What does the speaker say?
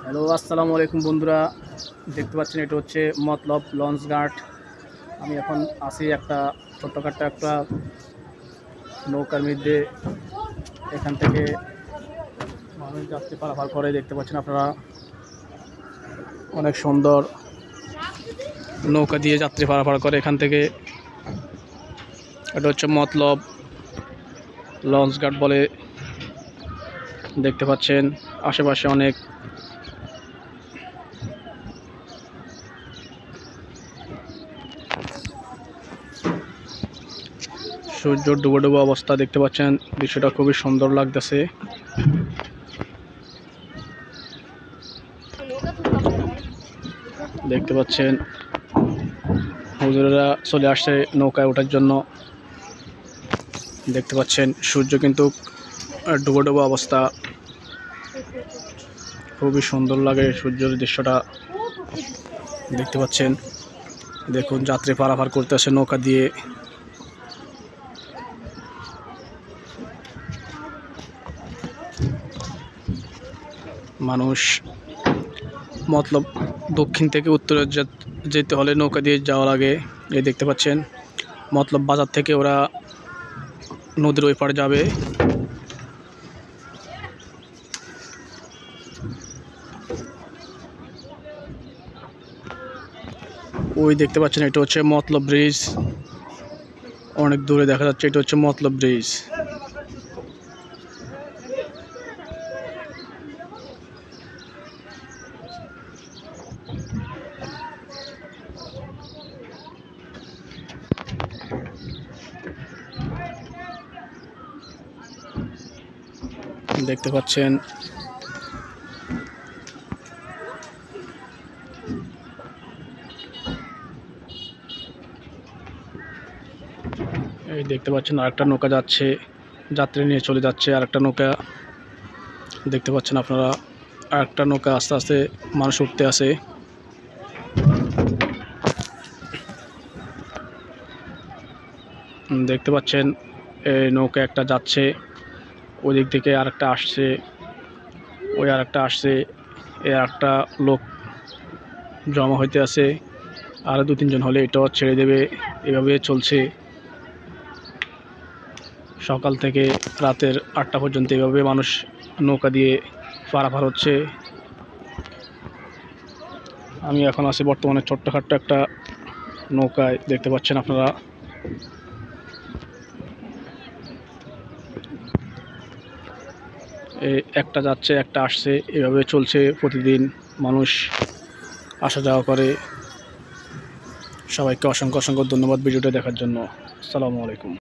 Hello, আসসালামু আলাইকুম বন্ধুরা। দেখতে পাচ্ছেন এটা হচ্ছে মতলব লঞ্চ ঘাট। আমি এখন আছি একটা ছোট্টখাট্ট একটা নৌকার মধ্যে। এখান থেকে মানুষ যাত্রী পারাপার করে, দেখতে পাচ্ছেন আপনারা। অনেক সুন্দর নৌকা দিয়ে যাত্রী পারাপার করে এখান থেকে। এটা হচ্ছে মতলব লঞ্চ ঘাট বলে। দেখতে পাচ্ছেন আশেপাশে অনেক সূর্য ডুবো ডুবো অবস্থা দেখতে পাচ্ছেন। দৃশ্যটা খুবই সুন্দর লাগতেছে। দেখতে পাচ্ছেন হুজুরেরা চলে আসছে নৌকায় ওঠার জন্য। দেখতে পাচ্ছেন সূর্য কিন্তু ডুবো ডুবো অবস্থা, খুবই সুন্দর লাগে সূর্যের দৃশ্যটা। দেখতে পাচ্ছেন, দেখুন যাত্রী পারাপার করতেছে নৌকা দিয়ে। মানুষ মতলব দক্ষিণ থেকে উত্তরে যেতে হলে নৌকা দিয়ে যাওয়া লাগে। এই দেখতে পাচ্ছেন মতলব বাজার থেকে ওরা নদীর ওই পাড়ে যাবে। ওই দেখতে পাচ্ছেন এটা হচ্ছে মতলব ব্রিজ। অনেক দূরে দেখা যাচ্ছে এটা হচ্ছে মতলব ব্রিজ। দেখতে পাচ্ছেন এই দেখতে পাচ্ছেন আরেকটা নৌকা যাচ্ছে, যাত্রী নিয়ে চলে যাচ্ছে আরেকটা নৌকা। দেখতে পাচ্ছেন আপনারা আরেকটা নৌকা আস্তে আস্তে মানুষ উঠতে আসে। দেখতে পাচ্ছেন এই নৌকা একটা যাচ্ছে, ওই দিক থেকে আরেকটা আসছে, ওই আরেকটা আসছে, এই আরেকটা লোক জমা হইতে আছে। আর 2-3 জন হলে এটাও ছেড়ে দেবে। এভাবে চলছে সকাল থেকে রাতের 8টা পর্যন্ত। এভাবে মানুষ নৌকা দিয়ে পারাপার হচ্ছে। আমি এখন আছি বর্তমানে ছোট্টখাট্ট একটা নৌকায়। দেখতে পাচ্ছেন আপনারা একটা যাচ্ছে একটা আসছে, এভাবে চলছে প্রতিদিন। মানুষ আসা যাওয়া করে। সবাইকে অসংখ্য অসংখ্য ধন্যবাদ ভিডিওটা দেখার জন্য। আসসালামু আলাইকুম।